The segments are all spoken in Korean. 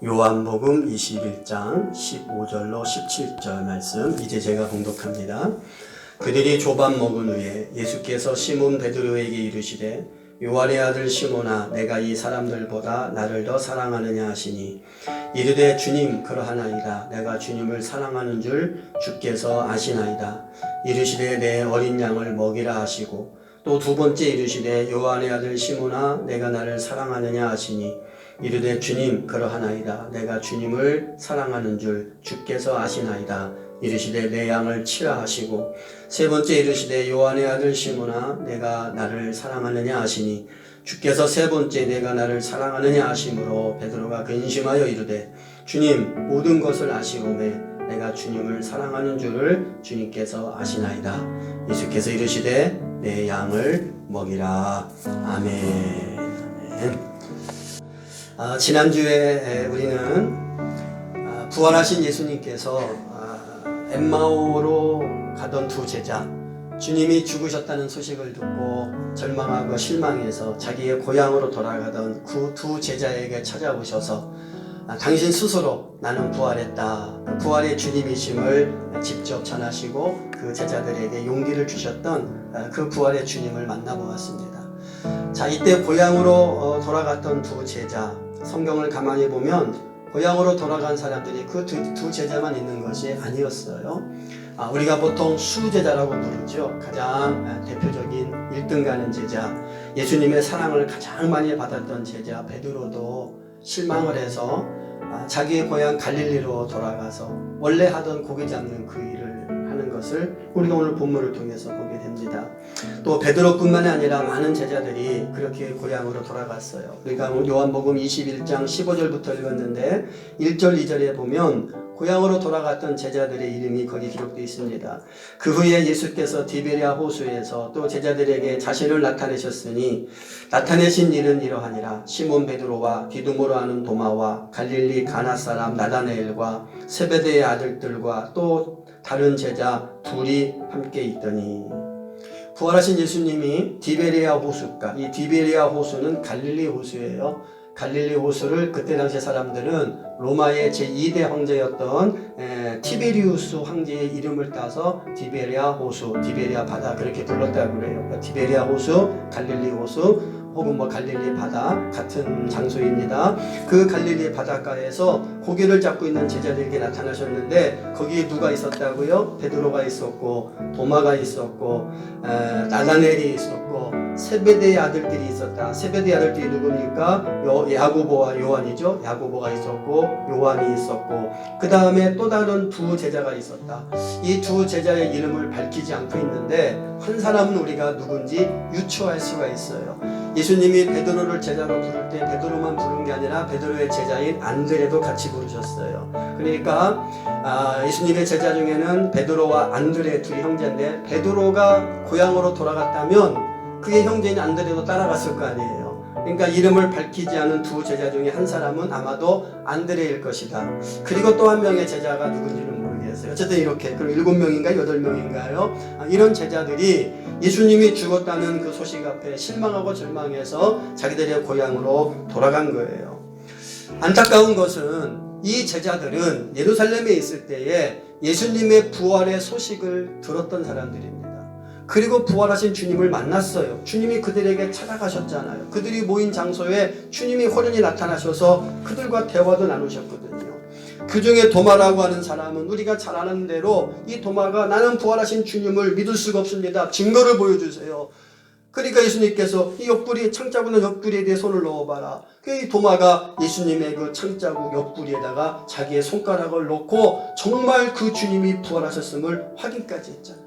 요한복음 21장 15절로 17절 말씀 이제 제가 봉독합니다. 그들이 조반 먹은 후에 예수께서 시몬 베드로에게 이르시되 요한의 아들 시몬아 내가 이 사람들보다 나를 더 사랑하느냐 하시니 이르되 주님 그러하나이다. 내가 주님을 사랑하는 줄 주께서 아시나이다. 이르시되 내 어린 양을 먹이라 하시고 또 두 번째 이르시되 요한의 아들 시몬아 내가 나를 사랑하느냐 하시니 이르되 주님 그러하나이다. 내가 주님을 사랑하는 줄 주께서 아시나이다. 이르시되 내 양을 치라 하시고 세 번째 이르시되 요한의 아들 시몬아 내가 나를 사랑하느냐 하시니 주께서 세 번째 내가 나를 사랑하느냐 하심으로 베드로가 근심하여 이르되 주님 모든 것을 아시오매 내가 주님을 사랑하는 줄을 주님께서 아시나이다. 예수께서 이르시되 내 양을 먹이라. 아멘. 아멘. 지난주에 우리는 부활하신 예수님께서 엠마오로 가던 두 제자, 주님이 죽으셨다는 소식을 듣고 절망하고 실망해서 자기의 고향으로 돌아가던 그 두 제자에게 찾아오셔서 당신 스스로 나는 부활했다, 부활의 주님이심을 직접 전하시고 그 제자들에게 용기를 주셨던 그 부활의 주님을 만나보았습니다. 자, 이때 고향으로 돌아갔던 두 제자, 성경을 가만히 보면 고향으로 돌아간 사람들이 그 두 제자만 있는 것이 아니었어요. 우리가 보통 수제자라고 부르죠. 가장 대표적인 1등 가는 제자, 예수님의 사랑을 가장 많이 받았던 제자 베드로도 실망을 해서 자기의 고향 갈릴리로 돌아가서 원래 하던 고기 잡는 그 일을 하는 것을 우리가 오늘 본문을 통해서 보게 됩니다. 또 베드로뿐만 아니라 많은 제자들이 그렇게 고향으로 돌아갔어요. 우리가 요한복음 21장 15절부터 읽었는데 1절 2절에 보면 고향으로 돌아갔던 제자들의 이름이 거기 기록되어 있습니다. 그 후에 예수께서 디베랴 호수에서 또 제자들에게 자신을 나타내셨으니 나타내신 일은 이러하니라. 시몬 베드로와 디두모로 하는 도마와 갈릴리 가나 사람 나다나엘과 세베대의 아들들과 또 다른 제자 둘이 함께 있더니. 부활하신 예수님이 디베리아 호수가, 이 디베리아 호수는 갈릴리 호수예요. 갈릴리 호수를 그때 당시 사람들은 로마의 제2대 황제였던 티베리우스 황제의 이름을 따서 디베리아 호수, 디베리아 바다 그렇게 불렀다고 그래요. 그러니까 디베리아 호수, 갈릴리 호수 혹은 갈릴리 바다 같은 장소입니다. 그 갈릴리 바닷가에서 고기를 잡고 있는 제자들에게 나타나셨는데 거기에 누가 있었다고요? 베드로가 있었고 도마가 있었고 나다넬이 있었고 세베대의 아들들이 있었다. 세베대의 아들들이 누굽니까? 야고보와 요한이죠. 야고보가 있었고 요한이 있었고 그 다음에 또 다른 두 제자가 있었다. 이 두 제자의 이름을 밝히지 않고 있는데 한 사람은 우리가 누군지 유추할 수가 있어요. 예수님이 베드로를 제자로 부를 때 베드로만 부른 게 아니라 베드로의 제자인 안드레도 같이 부르셨어요. 그러니까 예수님의 제자 중에는 베드로와 안드레 둘이 형제인데 베드로가 고향으로 돌아갔다면 그의 형제인 안드레도 따라갔을 거 아니에요. 그러니까 이름을 밝히지 않은 두 제자 중에 한 사람은 아마도 안드레일 것이다. 그리고 또 한 명의 제자가 누군지는 모르겠어요. 어쨌든 이렇게 그럼 7명인가 8명인가요? 이런 제자들이 예수님이 죽었다는 그 소식 앞에 실망하고 절망해서 자기들의 고향으로 돌아간 거예요. 안타까운 것은 이 제자들은 예루살렘에 있을 때에 예수님의 부활의 소식을 들었던 사람들입니다. 그리고 부활하신 주님을 만났어요. 주님이 그들에게 찾아가셨잖아요. 그들이 모인 장소에 주님이 호련히 나타나셔서 그들과 대화도 나누셨거든요. 그 중에 도마라고 하는 사람은 우리가 잘 아는 대로 이 도마가 나는 부활하신 주님을 믿을 수가 없습니다. 증거를 보여주세요. 그러니까 예수님께서 이 옆구리 창자국 있는 옆구리에 대해 손을 넣어봐라. 이 도마가 예수님의 그 창자국 옆구리에다가 자기의 손가락을 넣고 정말 그 주님이 부활하셨음을 확인까지 했잖아요.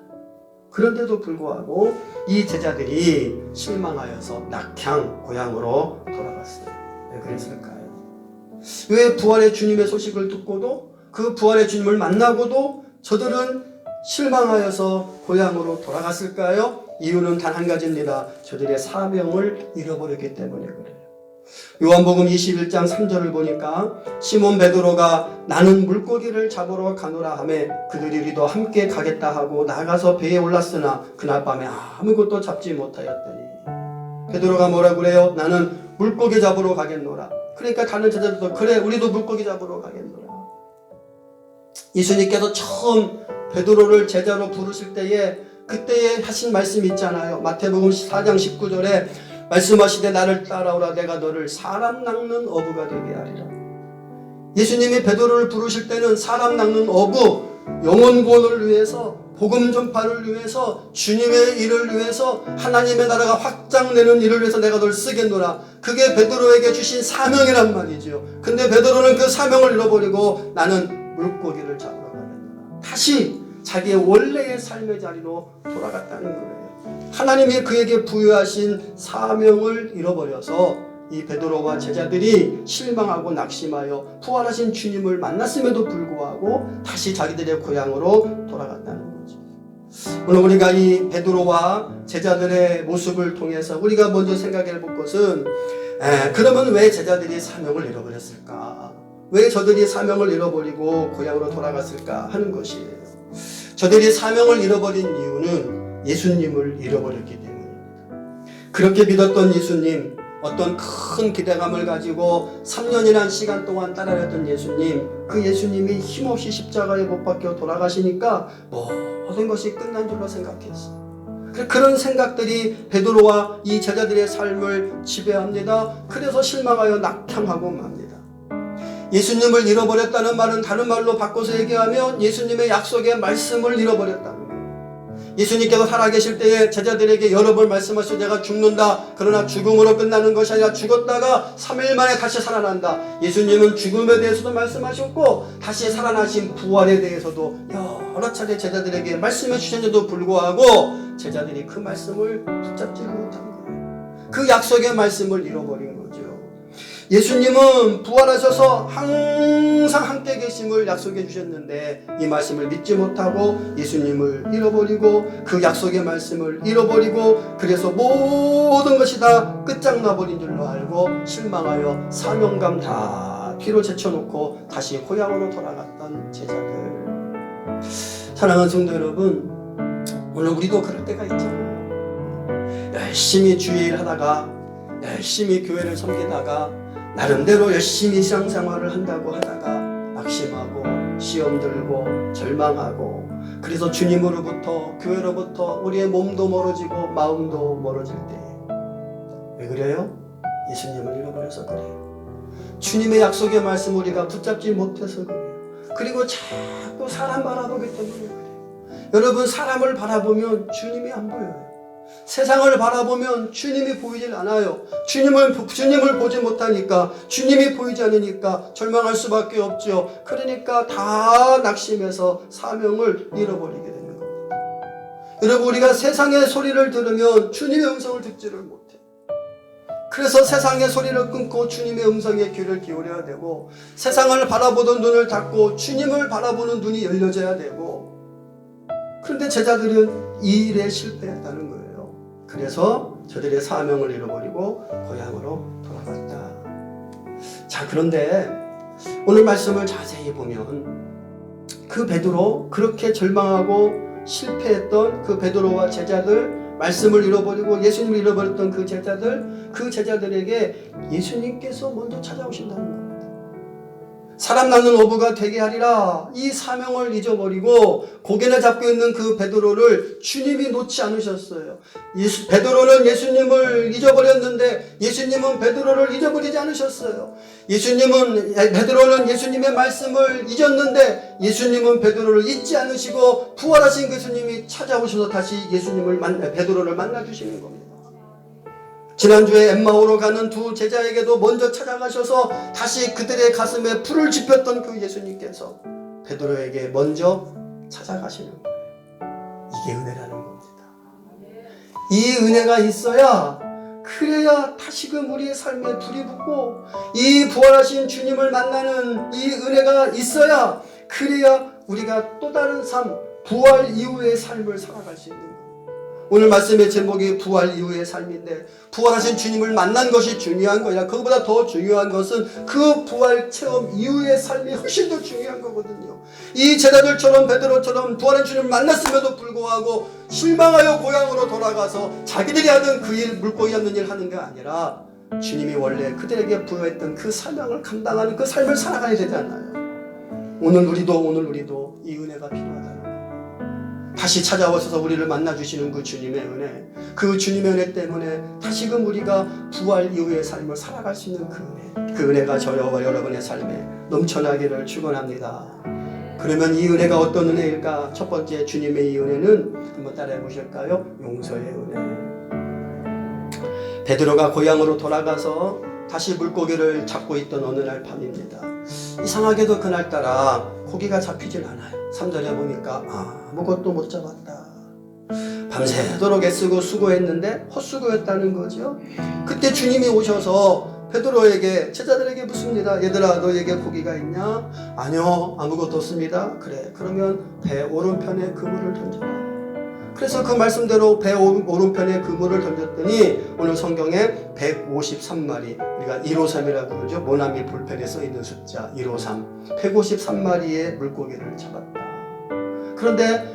그런데도 불구하고 이 제자들이 실망하여서 낙향 고향으로 돌아갔어요. 왜 그랬을까요? 왜 부활의 주님의 소식을 듣고도 그 부활의 주님을 만나고도 저들은 실망하여서 고향으로 돌아갔을까요? 이유는 단 한 가지입니다. 저들의 사명을 잃어버렸기 때문에 그래요. 요한복음 21장 3절을 보니까 시몬 베드로가 나는 물고기를 잡으러 가노라 하매 그들이 우리도 함께 가겠다 하고 나가서 배에 올랐으나 그날 밤에 아무것도 잡지 못하였더니. 베드로가 뭐라고 그래요? 나는 물고기 잡으러 가겠노라. 그러니까 다른 제자들도 그래 우리도 물고기 잡으러 가겠노라. 예수님께서 처음 베드로를 제자로 부르실 때에 그때에 하신 말씀 있잖아요. 마태복음 4장 19절에 말씀하시되 나를 따라오라 내가 너를 사람 낚는 어부가 되게 하리라. 예수님이 베드로를 부르실 때는 사람 낚는 어부, 영혼 구원을 위해서, 복음 전파를 위해서, 주님의 일을 위해서, 하나님의 나라가 확장되는 일을 위해서 내가 너를 쓰겠노라. 그게 베드로에게 주신 사명이란 말이죠. 근데 베드로는 그 사명을 잃어버리고 나는 물고기를 잡으러 가겠노라. 다시 자기의 원래의 삶의 자리로 돌아갔다는 거예요. 하나님이 그에게 부여하신 사명을 잃어버려서 이 베드로와 제자들이 실망하고 낙심하여 부활하신 주님을 만났음에도 불구하고 다시 자기들의 고향으로 돌아갔다는 거죠. 오늘 우리가 이 베드로와 제자들의 모습을 통해서 우리가 먼저 생각해 볼 것은 그러면 왜 제자들이 사명을 잃어버렸을까? 왜 저들이 사명을 잃어버리고 고향으로 돌아갔을까 하는 것이에요. 저들이 사명을 잃어버린 이유는 예수님을 잃어버렸기 때문입니다. 그렇게 믿었던 예수님, 어떤 큰 기대감을 가지고 3년이라는 시간 동안 따라갔던 예수님, 그 예수님이 힘없이 십자가에 못 박혀 돌아가시니까 모든 것이 끝난 줄로 생각했어요. 그런 생각들이 베드로와 이 제자들의 삶을 지배합니다. 그래서 실망하여 낙향하고 맙니다. 예수님을 잃어버렸다는 말은 다른 말로 바꿔서 얘기하면 예수님의 약속의 말씀을 잃어버렸다는 거예요. 예수님께서 살아계실 때에 제자들에게 여러 번 말씀하시고 내가 죽는다. 그러나 죽음으로 끝나는 것이 아니라 죽었다가 3일 만에 다시 살아난다. 예수님은 죽음에 대해서도 말씀하셨고 다시 살아나신 부활에 대해서도 여러 차례 제자들에게 말씀해 주셨는데도 불구하고 제자들이 그 말씀을 붙잡지 못한 거예요. 그 약속의 말씀을 잃어버린 거죠. 예수님은 부활하셔서 항상 함께 계심을 약속해 주셨는데 이 말씀을 믿지 못하고 예수님을 잃어버리고 그 약속의 말씀을 잃어버리고 그래서 모든 것이 다 끝장나버린 줄로 알고 실망하여 사명감 다 뒤로 제쳐놓고 다시 고향으로 돌아갔던 제자들. 사랑하는 성도 여러분, 오늘 우리도 그럴 때가 있잖아요. 열심히 주일 하다가 열심히 교회를 섬기다가 나름대로 열심히 신앙생활을 한다고 하다가 낙심하고 시험 들고 절망하고 그래서 주님으로부터 교회로부터 우리의 몸도 멀어지고 마음도 멀어질 때 왜 그래요? 예수님을 잃어버려서 그래요. 주님의 약속의 말씀 우리가 붙잡지 못해서 그래요. 그리고 자꾸 사람 바라보기 때문에 그래요. 여러분 사람을 바라보면 주님이 안 보여요. 세상을 바라보면 주님이 보이질 않아요. 주님을 보지 못하니까 주님이 보이지 않으니까 절망할 수밖에 없죠. 그러니까 다 낙심해서 사명을 잃어버리게 되는 겁니다. 여러분 우리가 세상의 소리를 들으면 주님의 음성을 듣지를 못해요. 그래서 세상의 소리를 끊고 주님의 음성에 귀를 기울여야 되고 세상을 바라보던 눈을 닫고 주님을 바라보는 눈이 열려져야 되고 그런데 제자들은 이 일에 실패했다는 거예요. 그래서 저들의 사명을 잃어버리고 고향으로 돌아갔다. 자, 그런데 오늘 말씀을 자세히 보면 그 베드로, 그렇게 절망하고 실패했던 그 베드로와 제자들, 말씀을 잃어버리고 예수님을 잃어버렸던 그 제자들에게 예수님께서 먼저 찾아오신다는 겁니다. 사람 낚는 어부가 되게 하리라. 이 사명을 잊어버리고 고개나 잡고 있는 그 베드로를 주님이 놓지 않으셨어요. 베드로는 예수님을 잊어버렸는데 예수님은 베드로를 잊어버리지 않으셨어요. 베드로는 예수님의 말씀을 잊었는데 예수님은 베드로를 잊지 않으시고 부활하신 그 예수님이 찾아오셔서 다시 베드로를 만나 주시는 겁니다. 지난주에 엠마오로 가는 두 제자에게도 먼저 찾아가셔서 다시 그들의 가슴에 불을 지폈던 그 예수님께서 베드로에게 먼저 찾아가시는 거예요. 이게 은혜라는 겁니다. 이 은혜가 있어야 그래야 다시금 우리의 삶에 불이 붙고 이 부활하신 주님을 만나는 이 은혜가 있어야 그래야 우리가 또 다른 삶, 부활 이후의 삶을 살아갈 수 있는 거예요. 오늘 말씀의 제목이 부활 이후의 삶인데, 부활하신 주님을 만난 것이 중요한 거야. 그것보다 더 중요한 것은 그 부활 체험 이후의 삶이 훨씬 더 중요한 거거든요. 이 제자들처럼 베드로처럼 부활한 주님을 만났음에도 불구하고 실망하여 고향으로 돌아가서 자기들이 하던 그 일, 물고기 잡는 일 하는 게 아니라 주님이 원래 그들에게 부여했던 그 사명을 감당하는 그 삶을 살아가야 되잖아요. 오늘 우리도 이 은혜가 필요하다는 거예요. 다시 찾아오셔서 우리를 만나주시는 그 주님의 은혜, 그 주님의 은혜 때문에 다시금 우리가 부활 이후의 삶을 살아갈 수 있는 그 은혜가 저와 여러분의 삶에 넘쳐나기를 축원합니다. 그러면 이 은혜가 어떤 은혜일까? 첫 번째, 주님의 이 은혜는 한번 따라해 보실까요? 용서의 은혜. 베드로가 고향으로 돌아가서 다시 물고기를 잡고 있던 어느 날 밤입니다. 이상하게도 그날따라 고기가 잡히질 않아요. 3절에 보니까 아무것도 못 잡았다. 밤새도록 애쓰고 수고했는데 헛수고였다는 거죠. 그때 주님이 오셔서 베드로에게, 제자들에게 묻습니다. 얘들아, 너에게 고기가 있냐? 아니요, 아무것도 없습니다. 그래, 그러면 배 오른편에 그물을 던져라. 그래서 그 말씀대로 배 오른편에 그물을 던졌더니 오늘 성경에 153마리, 우리가 153이라고 그러죠. 모나미 볼펜에 써있는 숫자 153, 153마리의 물고기를 잡았다. 그런데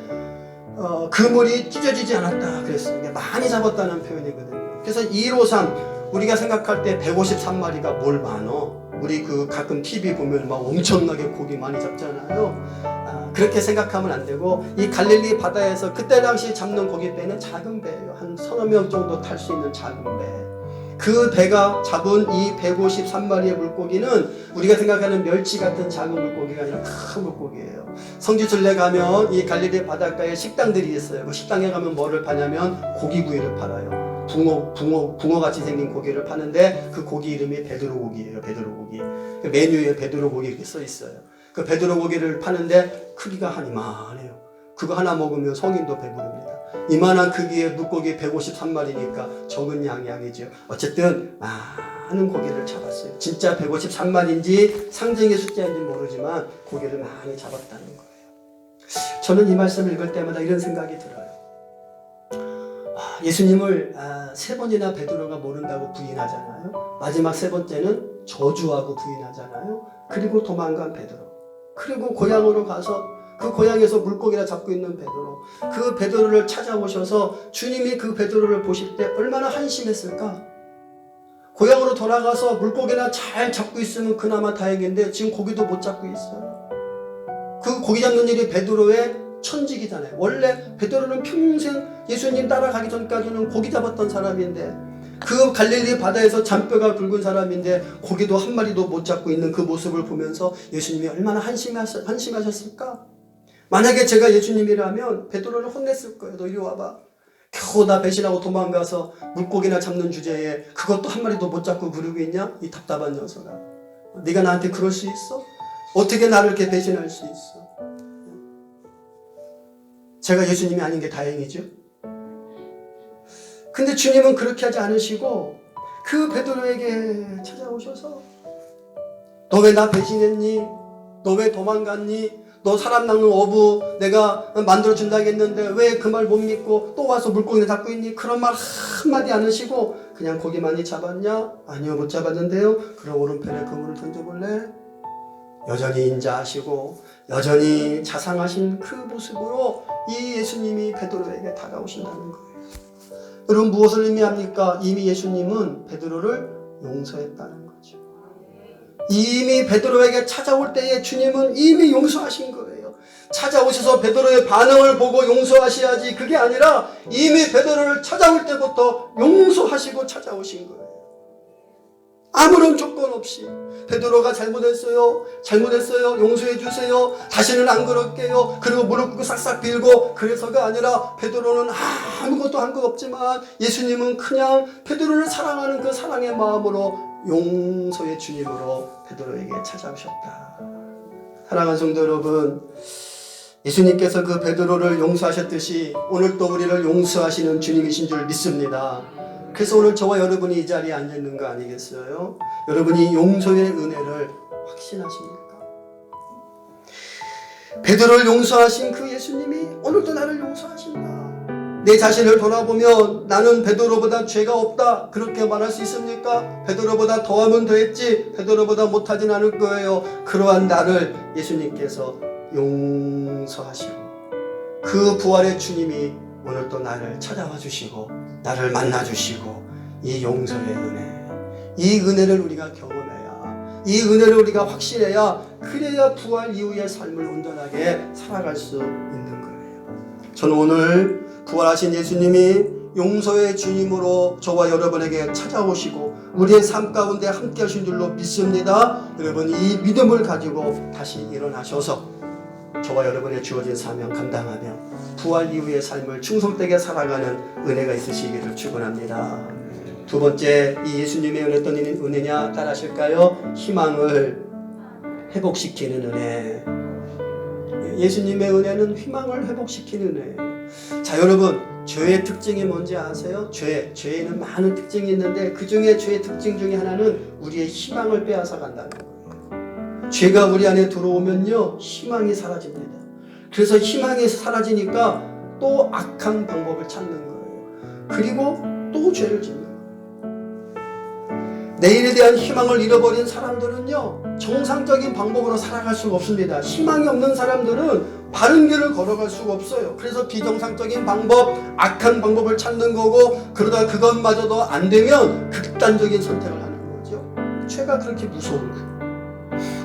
그물이 찢어지지 않았다 그랬어요. 많이 잡았다는 표현이거든요. 그래서 153, 우리가 생각할 때 153마리가 뭘 많어? 우리 가끔 TV 보면 막 엄청나게 고기 많이 잡잖아요. 그렇게 생각하면 안 되고, 이 갈릴리 바다에서 그때 당시 잡는 고기 배는 작은 배예요. 한 서너 명 정도 탈 수 있는 작은 배. 그 배가 잡은 이 153마리의 물고기는 우리가 생각하는 멸치 같은 작은 물고기가 아니라 큰 물고기예요. 성지순례 가면 이 갈릴리 바닷가에 식당들이 있어요. 그 식당에 가면 뭐를 파냐면 고기구이를 팔아요. 붕어같이 생긴 고기를 파는데 그 고기 이름이 베드로 고기예요. 베드로 고기. 그 메뉴에 베드로 고기 이렇게 써 있어요. 그 베드로 고기를 파는데 크기가 한 이만해요. 그거 하나 먹으면 성인도 배부릅니다. 이만한 크기의 물고기 153마리니까 적은 양이 아니죠. 어쨌든 많은 고기를 잡았어요. 진짜 153마리인지 상징의 숫자인지 모르지만 고기를 많이 잡았다는 거예요. 저는 이 말씀을 읽을 때마다 이런 생각이 들어요. 예수님을 3번이나 베드로가 모른다고 부인하잖아요. 마지막 3번째는 저주하고 부인하잖아요. 그리고 도망간 베드로, 그리고 고향으로 가서 그 고향에서 물고기나 잡고 있는 베드로, 그 베드로를 찾아오셔서 주님이 그 베드로를 보실 때 얼마나 한심했을까? 고향으로 돌아가서 물고기나 잘 잡고 있으면 그나마 다행인데 지금 고기도 못 잡고 있어요. 그 고기 잡는 일이 베드로의 천직이잖아요. 원래 베드로는 평생 예수님 따라가기 전까지는 고기 잡았던 사람인데, 그 갈릴리 바다에서 잔뼈가 굵은 사람인데 고기도 한 마리도 못 잡고 있는 그 모습을 보면서 예수님이 얼마나 한심하셨을까? 만약에 제가 예수님이라면 베드로를 혼냈을 거예요. 너 이리 와봐. 겨우 나 배신하고 도망가서 물고기나 잡는 주제에 그것도 한 마리도 못 잡고 그러고 있냐? 이 답답한 녀석아. 네가 나한테 그럴 수 있어? 어떻게 나를 이렇게 배신할 수 있어? 제가 예수님이 아닌 게 다행이죠. 근데 주님은 그렇게 하지 않으시고 그 베드로에게 찾아오셔서 너 왜 나 배신했니? 너 왜 도망갔니? 너 사람 낚는 어부 내가 만들어준다고 했는데 왜 그 말 못 믿고 또 와서 물고기를 잡고 있니? 그런 말 한마디 안 하시고 그냥 고기 많이 잡았냐? 아니요, 못 잡았는데요. 그럼 오른편에 그물을 던져볼래? 여전히 인자하시고 여전히 자상하신 그 모습으로 이 예수님이 베드로에게 다가오신다는 거예요. 여러분, 무엇을 의미합니까? 이미 예수님은 베드로를 용서했다는 거죠. 이미 베드로에게 찾아올 때에 주님은 이미 용서하신 거예요. 찾아오셔서 베드로의 반응을 보고 용서하셔야지, 그게 아니라 이미 베드로를 찾아올 때부터 용서하시고 찾아오신 거예요. 아무런 조건 없이 베드로가 잘못했어요, 용서해 주세요, 다시는 안 그럴게요, 그리고 무릎 꿇고 싹싹 빌고 그래서가 아니라 베드로는 아무것도 한 거 없지만 예수님은 그냥 베드로를 사랑하는 그 사랑의 마음으로 용서의 주님으로 베드로에게 찾아오셨다. 사랑하는 성도 여러분, 예수님께서 그 베드로를 용서하셨듯이 오늘 또 우리를 용서하시는 주님이신 줄 믿습니다. 그래서 오늘 저와 여러분이 이 자리에 앉아 있는 거 아니겠어요? 여러분이 용서의 은혜를 확신하십니까? 베드로를 용서하신 그 예수님이 오늘도 나를 용서하신다. 내 자신을 돌아보면 나는 베드로보다 죄가 없다 그렇게 말할 수 있습니까? 베드로보다 더하면 더했지 베드로보다 못하진 않을 거예요. 그러한 나를 예수님께서 용서하시고 그 부활의 주님이 오늘 또 나를 찾아와 주시고 나를 만나 주시고 이 용서의 은혜, 이 은혜를 우리가 경험해야, 이 은혜를 우리가 확신해야, 그래야 부활 이후의 삶을 온전하게 살아갈 수 있는 거예요. 저는 오늘 부활하신 예수님이 용서의 주님으로 저와 여러분에게 찾아오시고 우리의 삶 가운데 함께 하신 줄로 믿습니다. 여러분 이 믿음을 가지고 다시 일어나셔서 저와 여러분의 주어진 사명 감당하며 부활 이후의 삶을 충성되게 살아가는 은혜가 있으시기를 축원합니다. 두 번째, 이 예수님의 은혜 어떤 은혜냐 따라하실까요? 희망을 회복시키는 은혜. 예수님의 은혜는 희망을 회복시키는 은혜예요. 자, 여러분 죄의 특징이 뭔지 아세요? 죄에는 많은 특징이 있는데 그 중에 죄의 특징 중에 하나는 우리의 희망을 빼앗아 간다는 거예요. 죄가 우리 안에 들어오면요 희망이 사라집니다. 그래서 희망이 사라지니까 또 악한 방법을 찾는 거예요. 그리고 또 죄를 짓는 거예요. 내일에 대한 희망을 잃어버린 사람들은요 정상적인 방법으로 살아갈 수가 없습니다. 희망이 없는 사람들은 바른 길을 걸어갈 수가 없어요. 그래서 비정상적인 방법, 악한 방법을 찾는 거고, 그러다 그것마저도 안 되면 극단적인 선택을 하는 거죠. 죄가 그렇게 무서운 거예요.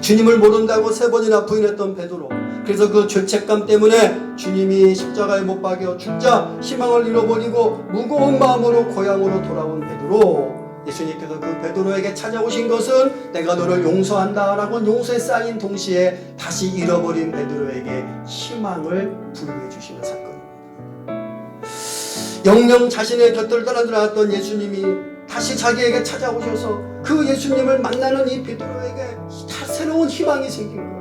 주님을 모른다고 3번이나 부인했던 베드로, 그래서 그 죄책감 때문에 주님이 십자가에 못 박여 죽자 희망을 잃어버리고 무거운 마음으로 고향으로 돌아온 베드로, 예수님께서 그 베드로에게 찾아오신 것은 내가 너를 용서한다 라고 용서에 쌓인 동시에 다시 잃어버린 베드로에게 희망을 부여해 주시는 사건입니다. 영영 자신의 곁을 떠나들었던 예수님이 다시 자기에게 찾아오셔서 그 예수님을 만나는 이 베드로에게 다 새로운 희망이 생긴 거예요.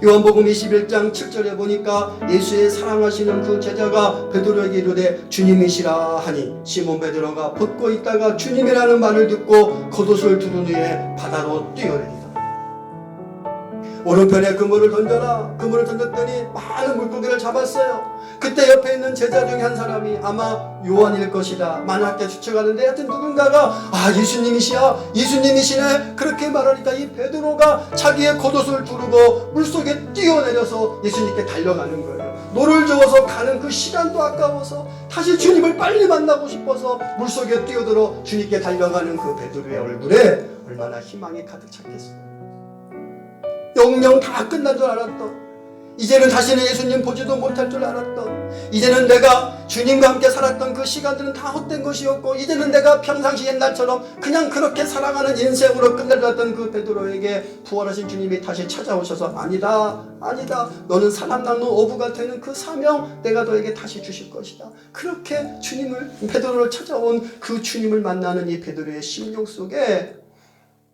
요한복음 21장 7절에 보니까 예수의 사랑하시는 그 제자가 베드로에게 이르되 주님이시라 하니 시몬 베드로가 벗고 있다가 주님이라는 말을 듣고 겉옷을 두른 후에 바다로 뛰어내리다. 오른편에 그물을 던져라. 그물을 던졌더니 많은 물고기를 잡았어요. 그때 옆에 있는 제자 중에 한 사람이 아마 요한일 것이다 만학계 추측하는데, 하여튼 누군가가 예수님이시야, 예수님이시네 그렇게 말하니까 이 베드로가 자기의 겉옷을 두르고 물속에 뛰어내려서 예수님께 달려가는 거예요. 노를 저어서 가는 그 시간도 아까워서 다시 주님을 빨리 만나고 싶어서 물속에 뛰어들어 주님께 달려가는 그 베드로의 얼굴에 얼마나 희망이 가득 찼겠어요. 영영 다 끝난 줄 알았던, 이제는 다시는 예수님 보지도 못할 줄 알았던, 이제는 내가 주님과 함께 살았던 그 시간들은 다 헛된 것이었고 이제는 내가 평상시 옛날처럼 그냥 그렇게 살아가는 인생으로 끝내렸던 그 베드로에게 부활하신 주님이 다시 찾아오셔서 아니다 너는 사람 낳는 어부가 되는 그 사명 내가 너에게 다시 주실 것이다. 그렇게 베드로를 찾아온 그 주님을 만나는 이 베드로의 심령 속에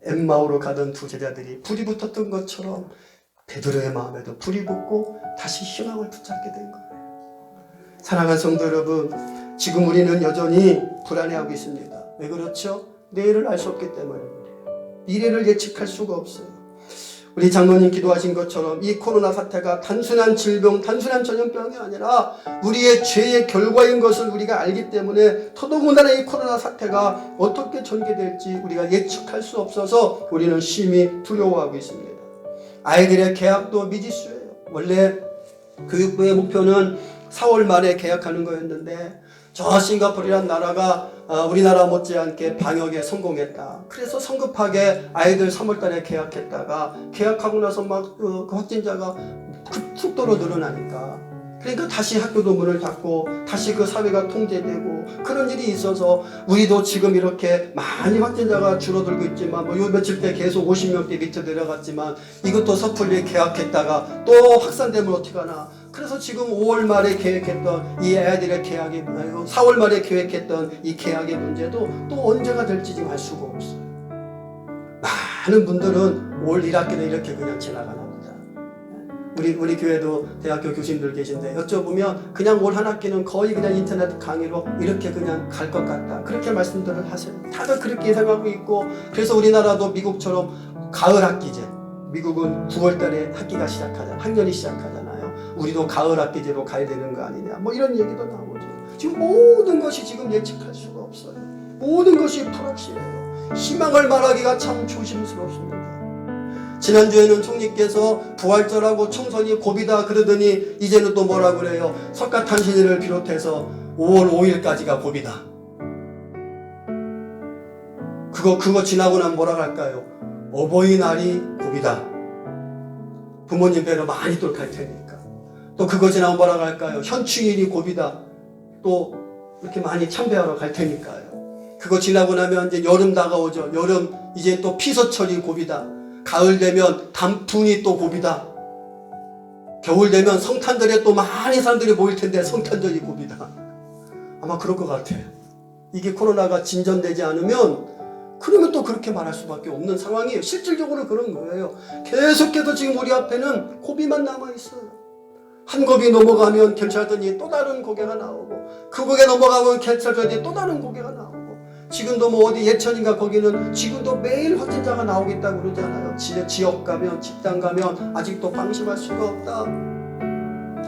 엠마오로 가던 두 제자들이 불이 붙었던 것처럼 베드로의 마음에도 불이 붙고 다시 희망을 붙잡게 된 거예요. 사랑하는 성도 여러분, 지금 우리는 여전히 불안해하고 있습니다. 왜 그렇죠? 내일을 알 수 없기 때문에 그래요. 미래를 예측할 수가 없어요. 우리 장로님 기도하신 것처럼 이 코로나 사태가 단순한 질병, 단순한 전염병이 아니라 우리의 죄의 결과인 것을 우리가 알기 때문에 더더군다나 이 코로나 사태가 어떻게 전개될지 우리가 예측할 수 없어서 우리는 심히 두려워하고 있습니다. 아이들의 개학도 미지수예요. 원래 교육부의 목표는 4월 말에 개학하는 거였는데 저 싱가포르라는 나라가 우리나라 못지않게 방역에 성공했다. 그래서 성급하게 아이들 3월달에 개학했다가 개학하고 나서 막 그 확진자가 급속도로 늘어나니까, 그러니까 다시 학교도 문을 닫고 다시 그 사회가 통제되고 그런 일이 있어서 우리도 지금 이렇게 많이 확진자가 줄어들고 있지만 요 며칠 때 계속 50명대 밑에 내려갔지만 이것도 섣불리 개학했다가 또 확산되면 어떡하나. 그래서 지금 5월 말에 계획했던 이 아이들의 개학이 4월 말에 계획했던 이 개학의 문제도 또 언제가 될지 지금 알 수가 없어요. 많은 분들은 올 1학기는 이렇게 그냥 지나가나 보다. 우리 교회도 대학교 교수님들 계신데 여쭤보면 그냥 올 한 학기는 거의 그냥 인터넷 강의로 이렇게 그냥 갈 것 같다. 그렇게 말씀들을 하세요. 다들 그렇게 예상하고 있고, 그래서 우리나라도 미국처럼 가을 학기제, 미국은 9월 달에 학기가 시작하잖아요. 학년이 시작하잖아요. 우리도 가을 학기제로 가야 되는 거 아니냐, 뭐 이런 얘기도 나오죠. 지금 모든 것이 지금 예측할 수가 없어요. 모든 것이 불확실해요. 희망을 말하기가 참 조심스럽습니다. 지난주에는 총리께서 부활절하고 총선이 고비다 그러더니 이제는 또 뭐라 그래요? 석가탄신일을 비롯해서 5월 5일까지가 고비다. 그거 지나고 나면 뭐라 할까요? 어버이날이 고비다. 부모님 뵈러 많이 또 갈 테니까. 또 그거 지나면 뭐라 할까요? 현충일이 고비다. 또 이렇게 많이 참배하러 갈 테니까요. 그거 지나고 나면 이제 여름 다가오죠. 여름 이제 또 피서철이 고비다. 가을 되면 단풍이 또 고비다. 겨울 되면 성탄절에 또 많이 사람들이 모일 텐데 성탄절이 고비다. 아마 그럴 것 같아요. 이게 코로나가 진전되지 않으면 그러면 또 그렇게 말할 수밖에 없는 상황이에요. 실질적으로 그런 거예요. 계속해서 지금 우리 앞에는 고비만 남아있어요. 한 고비 넘어가면 괜찮더니 또 다른 고개가 나오고 그 고개 넘어가면 괜찮더니 또 다른 고개가 나오고 지금도 뭐 어디 예천인가 거기는 지금도 매일 확진자가 나오겠다고 그러잖아요. 지역 가면 직장 가면 아직도 방심할 수가 없다.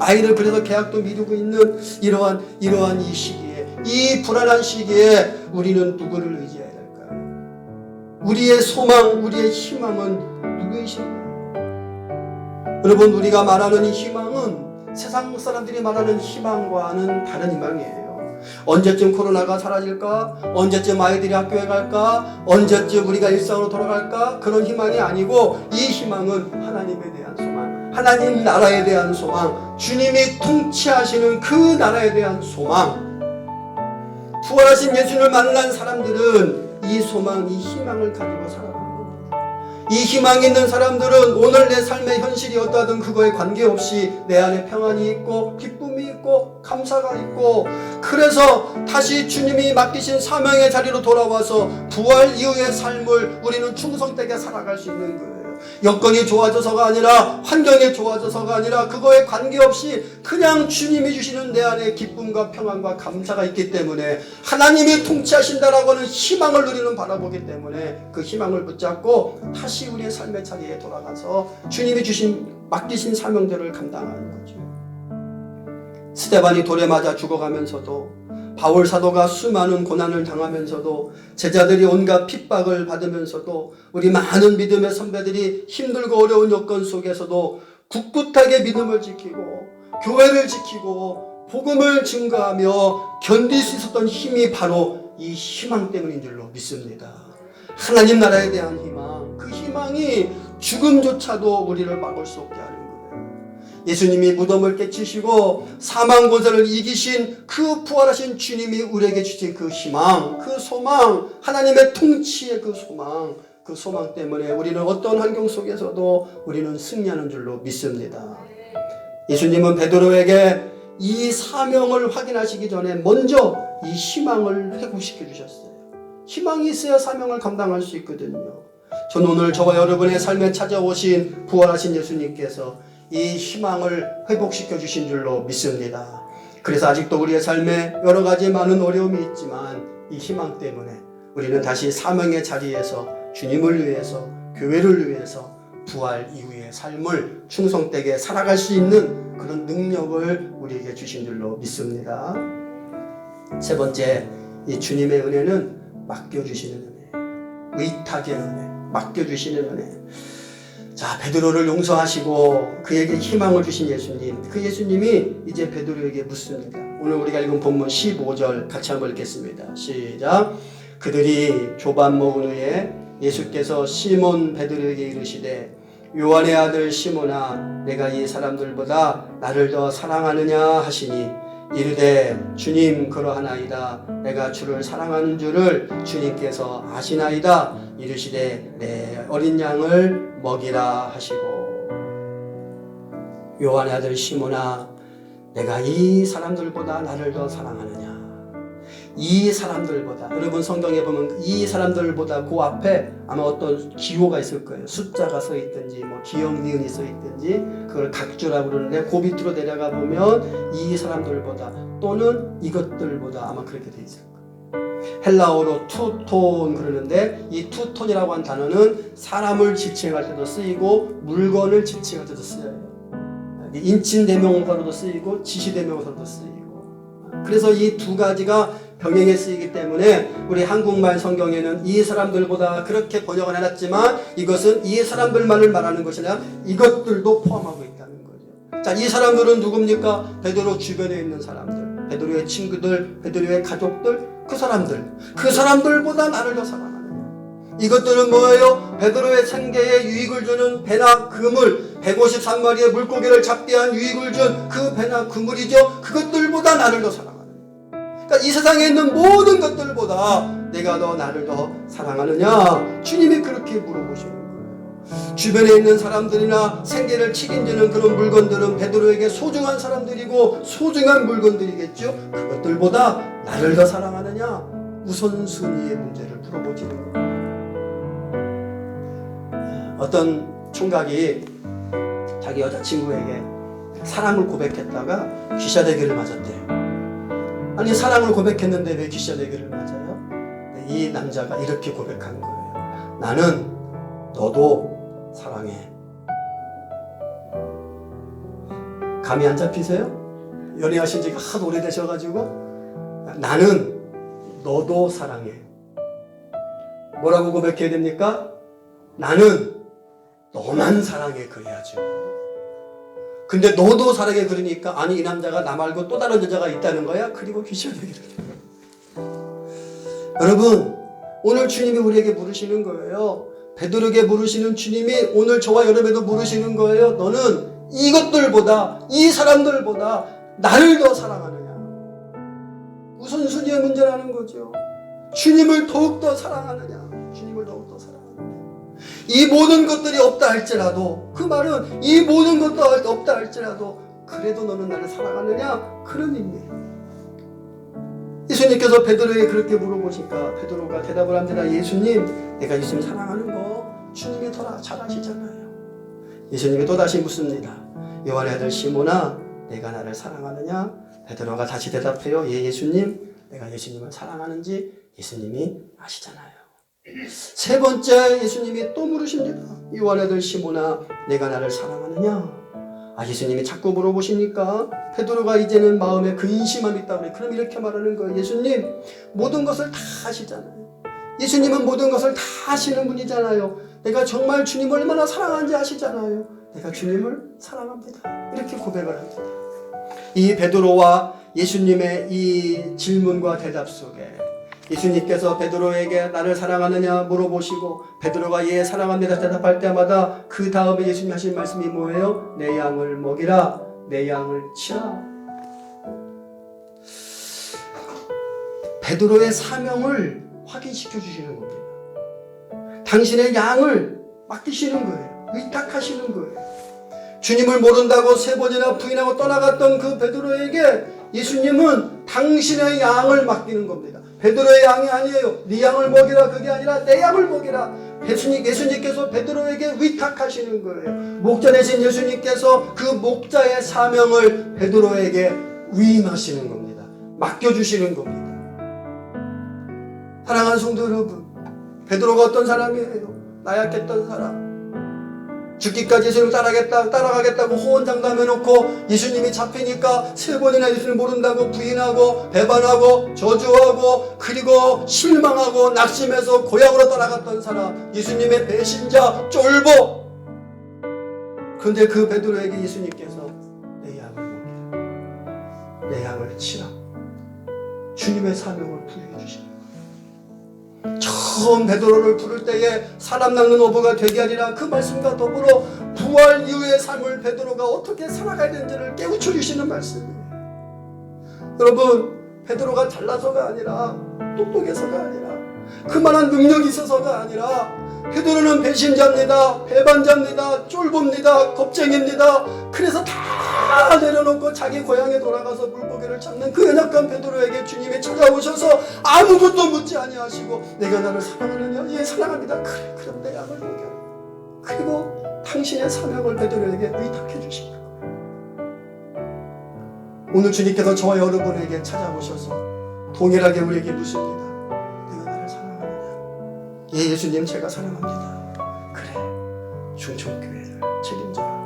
아이를 그래서 계약도 미루고 있는 이러한 이 시기에 이 불안한 시기에 우리는 누구를 의지해야 될까요? 우리의 소망, 우리의 희망은 누구이신가요? 여러분 우리가 말하는 이 희망은 세상 사람들이 말하는 희망과는 다른 희망이에요. 언제쯤 코로나가 사라질까? 언제쯤 아이들이 학교에 갈까? 언제쯤 우리가 일상으로 돌아갈까? 그런 희망이 아니고 이 희망은 하나님에 대한 소망, 하나님 나라에 대한 소망, 주님이 통치하시는 그 나라에 대한 소망. 부활하신 예수님을 만난 사람들은 이 소망, 이 희망을 가지고 살아가는 겁니다. 이 희망이 있는 사람들은 오늘 내 삶의 현실이 어떠하든 그거에 관계없이 내 안에 평안이 있고 기쁨이 있고 감사가 있고 그래서 다시 주님이 맡기신 사명의 자리로 돌아와서 부활 이후의 삶을 우리는 충성되게 살아갈 수 있는 거예요. 여건이 좋아져서가 아니라 환경이 좋아져서가 아니라 그거에 관계없이 그냥 주님이 주시는 내 안에 기쁨과 평안과 감사가 있기 때문에 하나님이 통치하신다라고 하는 희망을 우리는 바라보기 때문에 그 희망을 붙잡고 다시 우리의 삶의 자리에 돌아가서 주님이 맡기신 사명들을 감당하는 거죠. 스데반이 돌에 맞아 죽어가면서도 바울 사도가 수많은 고난을 당하면서도 제자들이 온갖 핍박을 받으면서도 우리 많은 믿음의 선배들이 힘들고 어려운 여건 속에서도 굳굳하게 믿음을 지키고 교회를 지키고 복음을 증거하며 견딜 수 있었던 힘이 바로 이 희망 때문인 줄로 믿습니다. 하나님 나라에 대한 희망, 그 희망이 죽음조차도 우리를 막을 수 없게 하는 거예요. 예수님이 무덤을 깨치시고 사망 권세를 이기신 그 부활하신 주님이 우리에게 주신 그 희망, 그 소망, 하나님의 통치의 그 소망 때문에 우리는 어떤 환경 속에서도 우리는 승리하는 줄로 믿습니다. 예수님은 베드로에게 이 사명을 확인하시기 전에 먼저 이 희망을 회복시켜 주셨어요. 희망이 있어야 사명을 감당할 수 있거든요. 저는 오늘 저와 여러분의 삶에 찾아오신 부활하신 예수님께서 이 희망을 회복시켜 주신 줄로 믿습니다. 그래서 아직도 우리의 삶에 여러 가지 많은 어려움이 있지만 이 희망 때문에 우리는 다시 사명의 자리에서 주님을 위해서 교회를 위해서 부활 이후의 삶을 충성되게 살아갈 수 있는 그런 능력을 우리에게 주신 줄로 믿습니다. 세 번째, 이 주님의 은혜는 맡겨주시는 은혜, 의탁의 은혜, 맡겨주시는 은혜. 자, 베드로를 용서하시고 그에게 희망을 주신 예수님, 그 예수님이 이제 베드로에게 묻습니다. 오늘 우리가 읽은 본문 15절 같이 한번 읽겠습니다. 시작. 그들이 조반 먹은 후에 예수께서 시몬 베드로에게 이르시되 요한의 아들 시몬아 내가 이 사람들보다 나를 더 사랑하느냐 하시니 이르되 주님 그러하나이다. 내가 주를 사랑하는 줄을 주님께서 아시나이다. 이르시되 내 어린 양을 먹이라 하시고 요한의 아들 시몬아 내가 이 사람들보다 나를 더 사랑하느냐. 이 사람들보다, 여러분 성경에 보면 이 사람들보다 그 앞에 아마 어떤 기호가 있을 거예요. 숫자가 써 있든지 뭐 기역 니은이 써 있든지 그걸 각주라고 그러는데 그 밑으로 내려가 보면 이 사람들보다 또는 이것들보다 아마 그렇게 돼 있을 거예요. 헬라어로 투톤 그러는데 이 투톤이라고 한 단어는 사람을 지칭할 때도 쓰이고 물건을 지칭할 때도 쓰여요. 인칭 대명사로도 쓰이고 지시 대명사로도 쓰이고 그래서 이 두 가지가 병행해 쓰이기 때문에 우리 한국말 성경에는 이 사람들보다 그렇게 번역을 해놨지만 이것은 이 사람들만을 말하는 것이 아니라 이것들도 포함하고 있다는 거죠. 자, 이 사람들은 누굽니까? 베드로 주변에 있는 사람들, 베드로의 친구들, 베드로의 가족들, 그 사람들보다 나를 더 사랑하느냐. 이것들은 뭐예요? 베드로의 생계에 유익을 주는 배나 그물, 153마리의 물고기를 잡게 한 유익을 준 그 배나 그물이죠. 그것들보다 나를 더 사랑하느냐. 그러니까 이 세상에 있는 모든 것들보다 내가 너 나를 더 사랑하느냐? 주님이 그렇게 물어보시는 거예요. 주변에 있는 사람들이나 생계를 책임지는 그런 물건들은 베드로에게 소중한 사람들이고 소중한 물건들이겠죠. 그것들보다 나를 더 사랑하느냐? 우선순위의 문제를 물어보시는 거예요. 어떤 총각이 자기 여자친구에게 사랑을 고백했다가 귀샤대기를 맞았대요. 아니, 사랑을 고백했는데 왜 귀샤대기를 맞아요? 이 남자가 이렇게 고백한 거예요. 나는 너도 사랑해. 감이 안 잡히세요? 연애하신 지가 하도 오래되셔가지고 나는 너도 사랑해. 뭐라고 고백해야 됩니까? 나는 너만 사랑해. 그래야죠. 근데 너도 사랑해 그러니까 아니 이 남자가 나 말고 또 다른 여자가 있다는 거야? 그리고 귀신에게 여러분, 오늘 주님이 우리에게 물으시는 거예요. 베드로에게 물으시는 주님이 오늘 저와 여러분에게도 물으시는 거예요. 너는 이것들보다, 이 사람들보다 나를 더 사랑하느냐? 우선순위의 문제라는 거죠. 주님을 더욱더 사랑하느냐? 주님을 더욱더 사랑하느냐? 이 모든 것들이 없다 할지라도, 그 말은 이 모든 것도 없다 할지라도 그래도 너는 나를 사랑하느냐? 그런 의미예요. 예수님께서 베드로에게 그렇게 물어보니까 베드로가 대답을 합니다. 예수님, 내가 예수님 사랑하는 거 주님이 더 잘 아시잖아요. 예수님이 또다시 묻습니다. 요한의 아들 시몬아, 내가 나를 사랑하느냐? 베드로가 다시 대답해요. 예, 예수님, 내가 예수님을 사랑하는지 예수님이 아시잖아요. 세 번째 예수님이 또 물으십니다. 요한의 아들 시몬아, 내가 나를 사랑하느냐? 예수님이 자꾸 물어보시니까 베드로가 이제는 마음에 근심함이 있다고 그래요. 그럼 이렇게 말하는 거예요. 예수님, 모든 것을 다 아시잖아요. 예수님은 모든 것을 다 아시는 분이잖아요. 내가 정말 주님을 얼마나 사랑하는지 아시잖아요. 내가 주님을 사랑합니다. 이렇게 고백을 합니다. 이 베드로와 예수님의 이 질문과 대답 속에 예수님께서 베드로에게 나를 사랑하느냐 물어보시고 베드로가 예 사랑합니다 대답할 때마다 그 다음에 예수님 하신 말씀이 뭐예요? 내 양을 먹이라, 내 양을 치라. 베드로의 사명을 확인시켜 주시는 겁니다. 당신의 양을 맡기시는 거예요. 의탁하시는 거예요. 주님을 모른다고 3번이나 부인하고 떠나갔던 그 베드로에게 예수님은 당신의 양을 맡기는 겁니다. 베드로의 양이 아니에요. 네 양을 먹이라, 그게 아니라 내 양을 먹이라. 예수님께서 베드로에게 위탁하시는 거예요. 목자 되신 예수님께서 그 목자의 사명을 베드로에게 위임하시는 겁니다. 맡겨주시는 겁니다. 사랑하는 성도 여러분, 베드로가 어떤 사람이에요? 나약했던 사람, 죽기까지 예수님을 따라가겠다고 호언장담해놓고 예수님이 잡히니까 3번이나 예수님을 모른다고 부인하고 배반하고 저주하고 그리고 실망하고 낙심해서 고향으로 떠나갔던 사람, 예수님의 배신자, 쫄보. 그런데 그 베드로에게 예수님께서 내 양을 먹이라, 내 양을 치라, 주님의 사명을 부여해 주시라. 처음 베드로를 부를 때에 사람 낚는 어부가 되게 아니라 그 말씀과 더불어 부활 이후의 삶을 베드로가 어떻게 살아가야 되는지를 깨우쳐 주시는 말씀이에요. 여러분, 베드로가 잘나서가 아니라 똑똑해서가 아니라 그만한 능력이 있어서가 아니라 베드로는 배신자입니다. 배반자입니다. 쫄봅니다. 겁쟁입니다. 그래서 다 내려놓고 자기 고향에 돌아가서 물고기를 잡는 그 연약한 베드로에게 주님이 찾아오셔서 아무것도 묻지 아니하시고 내가 나를 사랑하느냐? 예, 사랑합니다. 그래, 그럼 내 양을 먹여. 그리고 당신의 사명을 베드로에게 위탁해 주십니다. 오늘 주님께서 저와 여러분에게 찾아오셔서 동일하게 우리에게 묻습니다. 내가 나를 사랑하느냐? 예, 예수님, 제가 사랑합니다. 그래, 중천교회를 책임져라.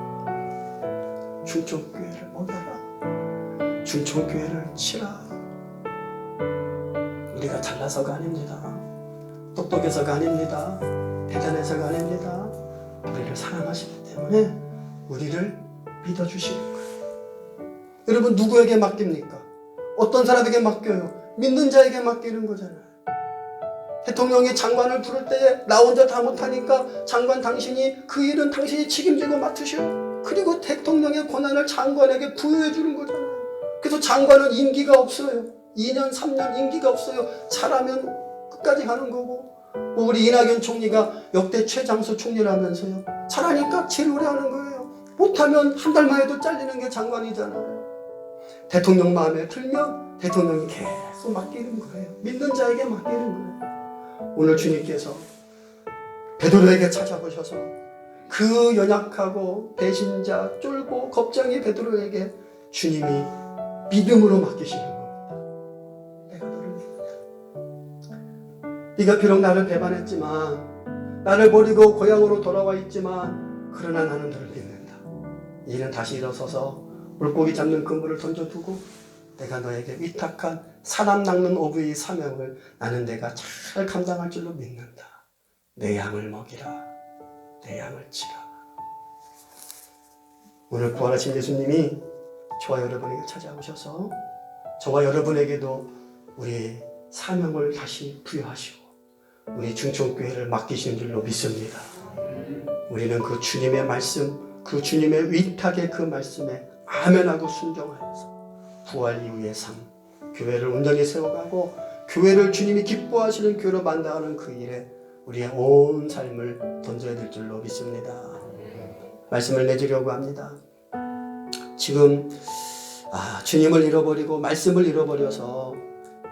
중천교회를 먹여라. 중천교회를 치라. 우리가 잘나서가 아닙니다. 똑똑해서가 아닙니다. 대단해서가 아닙니다. 우리를 사랑하시기 때문에 우리를 믿어주시는 거예요. 여러분, 누구에게 맡깁니까? 어떤 사람에게 맡겨요? 믿는 자에게 맡기는 거잖아요. 대통령이 장관을 부를 때에 나 혼자 다 못하니까 장관 당신이 그 일은 당신이 책임지고 맡으셔. 그리고 대통령의 권한을 장관에게 부여해 주는 거잖아요. 그래서 장관은 임기가 없어요. 2년 3년 임기가 없어요. 잘하면 끝까지 가는 거고, 우리 이낙연 총리가 역대 최장수 총리라면서요. 잘하니까 제일 오래 하는 거예요. 못하면 한 달만 해도 잘리는 게 장관이잖아요. 대통령 마음에 들면 대통령이 계속 맡기는 거예요. 믿는 자에게 맡기는 거예요. 오늘 주님께서 베드로에게 찾아보셔서 그 연약하고 배신자, 쫄보, 겁쟁이 베드로에게 주님이 믿음으로 맡기시는 겁니다. 내가 너를 믿는다. 네가 비록 나를 배반했지만, 나를 버리고 고향으로 돌아와 있지만, 그러나 나는 너를 믿는다. 이는 다시 일어서서 물고기 잡는 그물을 던져두고 내가 너에게 위탁한 사람 낚는 어부의 사명을 나는 내가 잘 감당할 줄로 믿는다. 내 양을 먹이라. 내 양을 치라. 오늘 부활하신 예수님이 저와 여러분에게 찾아오셔서 저와 여러분에게도 우리의 사명을 다시 부여하시고 우리 중천교회를 맡기시는 줄로 믿습니다. 우리는 그 주님의 말씀, 그 주님의 위탁의 그 말씀에 아멘하고 순종하여서 부활 이후의 삶, 교회를 온전히 세워가고 교회를 주님이 기뻐하시는 교회로 만들어가는 그 일에 우리의 온 삶을 던져야 될 줄로 믿습니다. 말씀을 맺으려고 합니다. 지금 주님을 잃어버리고 말씀을 잃어버려서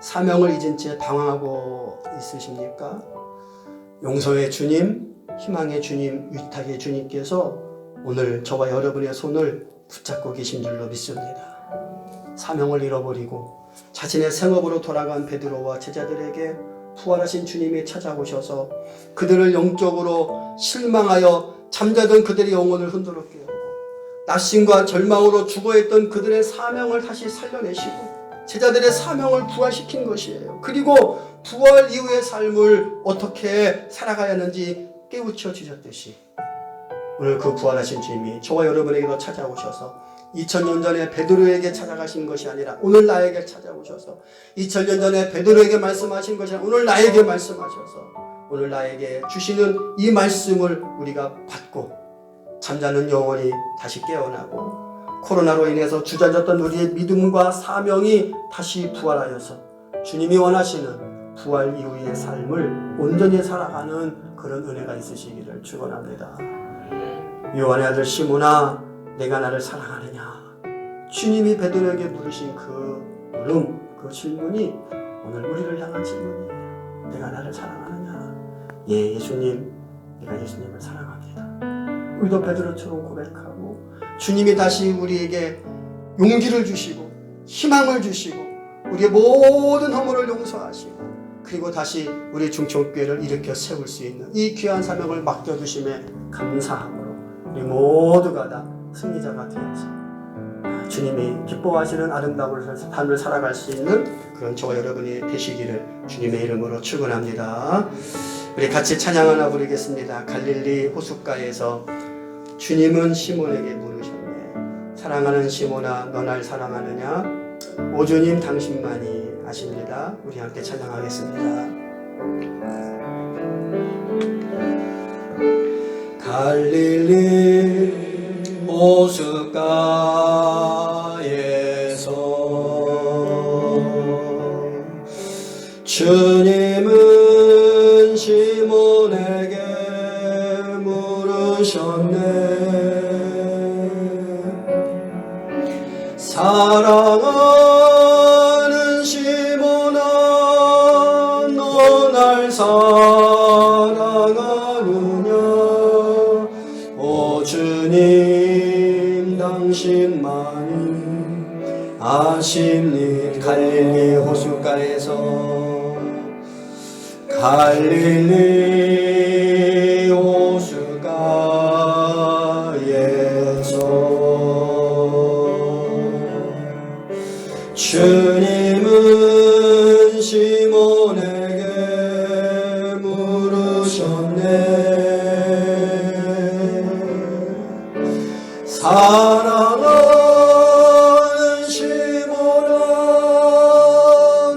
사명을 잊은 채 방황하고 있으십니까? 용서의 주님, 희망의 주님, 위탁의 주님께서 오늘 저와 여러분의 손을 붙잡고 계신 줄로 믿습니다. 사명을 잃어버리고 자신의 생업으로 돌아간 베드로와 제자들에게 부활하신 주님이 찾아오셔서 그들을 영적으로 실망하여 잠자던 그들의 영혼을 흔들어 깨우고 낙심과 절망으로 죽어있던 그들의 사명을 다시 살려내시고 제자들의 사명을 부활시킨 것이에요. 그리고 부활 이후의 삶을 어떻게 살아가야 하는지 깨우쳐 주셨듯이 오늘 그 부활하신 주님이 저와 여러분에게도 찾아오셔서 2000년 전에 베드로에게 찾아가신 것이 아니라 오늘 나에게 찾아오셔서 2000년 전에 베드로에게 말씀하신 것이 아니라 오늘 나에게 말씀하셔서 오늘 나에게 주시는 이 말씀을 우리가 받고 잠자는 영혼이 다시 깨어나고 코로나로 인해서 주저졌던 우리의 믿음과 사명이 다시 부활하여서 주님이 원하시는 부활 이후의 삶을 온전히 살아가는 그런 은혜가 있으시기를 축원합니다. 요한의 아들 시몬아, 내가 나를 사랑하느냐? 주님이 베드로에게 물으신 그 물음, 그 질문이 오늘 우리를 향한 질문이에요. 내가 나를 사랑하느냐? 예, 예수님, 내가 예수님을 사랑합니다. 우리도 베드로처럼 고백하고 주님이 다시 우리에게 용기를 주시고 희망을 주시고 우리의 모든 허물을 용서하시고 그리고 다시 우리 중천교회를 일으켜 세울 수 있는 이 귀한 사명을 맡겨주심에 감사함으로 우리 모두가 다 승리자가 되어서 주님이 기뻐하시는 아름다운 삶을 살아갈 수 있는 그런 저와 여러분이 되시기를 주님의 이름으로 축원합니다. 우리 같이 찬양 하나 부르겠습니다. 갈릴리 호숫가에서 주님은 시몬에게 물으셨네. 사랑하는 시몬아, 너 날 사랑하느냐? 오 주님, 당신만이 아십니다. 우리 함께 찬양하겠습니다. 갈릴리 호숫가에서 주님은 시몬에게 물으셨네. 사랑하는 시몬아, 너 날 사랑하느냐? 오 주님, 당신만이 아십니. 갈릴리 호숫가에서 갈릴리 호숫가에서 주님은 시몬 사랑하는 시몬아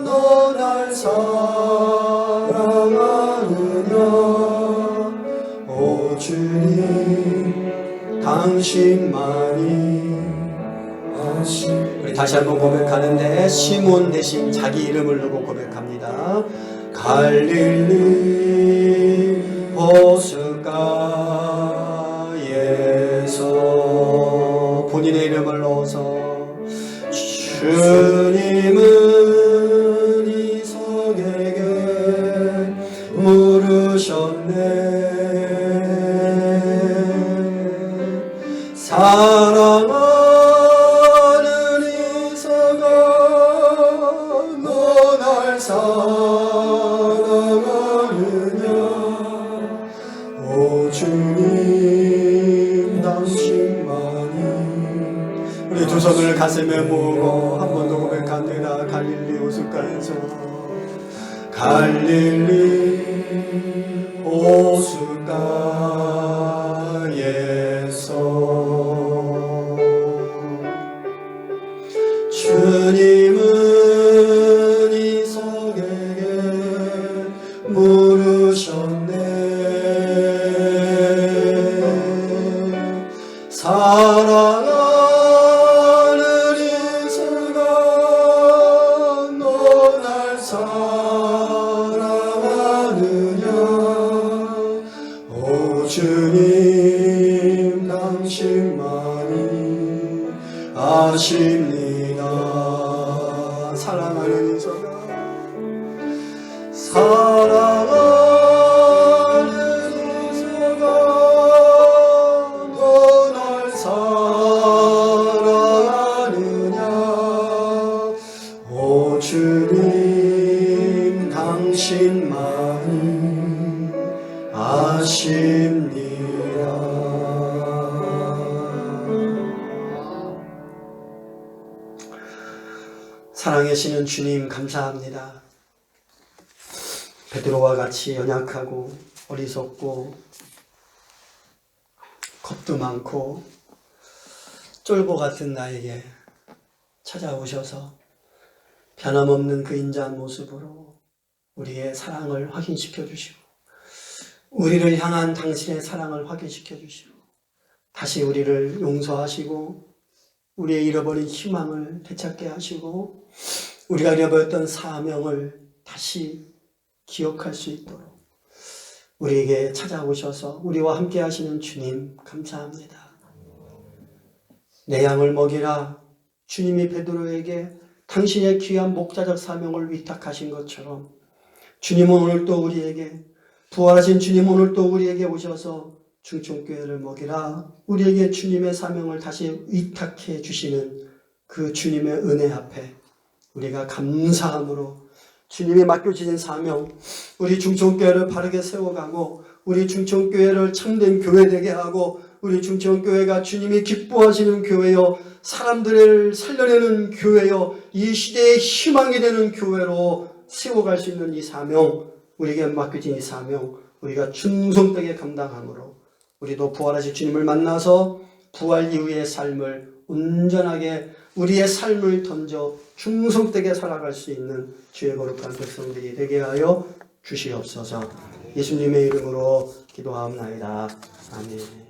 너 날 사랑하느냐 오 주님 당신만이 우리 다시 한번 고백하는데 시몬 대신 자기 이름을 두고 고백합니다. 갈릴리 호숫가에서 본인의 이름을 넣어서 주님은 이석에게 물으셨네 사랑하는 이석아 너 날 사랑하느냐 오 주님 당신만이 우리 두 손을 가슴에 모으고 한 번 더 고백합니다. 갈릴리 호숫가에서 갈릴리 호숫가에서 주님은 이석에게 물으셨네 사랑하는 이석아 너 날 사랑하느냐 오 주님 당신만이 아십니다. 사랑하는 이석아 사랑하는 이석아 너 날 사랑하느냐 오 주님 당신만이 아십니다. 사랑하시는 주님 감사합니다. 베드로와 같이 연약하고 어리석고 겁도 많고 쫄보 같은 나에게 찾아오셔서 변함없는 그 인자한 모습으로 우리의 사랑을 확인시켜 주시고 우리를 향한 당신의 사랑을 확인시켜 주시고 다시 우리를 용서하시고 우리의 잃어버린 희망을 되찾게 하시고 우리가 잃어버렸던 사명을 다시 기억할 수 있도록 우리에게 찾아오셔서 우리와 함께 하시는 주님 감사합니다. 내 양을 먹이라 주님이 베드로에게 당신의 귀한 목자적 사명을 위탁하신 것처럼 주님은 오늘 또 우리에게 부활하신 주님 오늘 또 우리에게 오셔서 중촌교회를 먹이라 우리에게 주님의 사명을 다시 위탁해 주시는 그 주님의 은혜 앞에 우리가 감사함으로 주님이 맡겨주신 사명 우리 중촌교회를 바르게 세워가고 우리 중촌교회를 참된 교회 되게 하고 우리 중촌교회가 주님이 기뻐하시는 교회요 사람들을 살려내는 교회요 이 시대의 희망이 되는 교회로 세워갈 수 있는 이 사명 우리에게 맡겨진 이 사명 우리가 충성되게 감당함으로 우리도 부활하신 주님을 만나서 부활 이후의 삶을 온전하게 우리의 삶을 던져 충성되게 살아갈 수 있는 주의 거룩한 백성들이 되게 하여 주시옵소서. 예수님의 이름으로 기도하옵나이다. 아멘.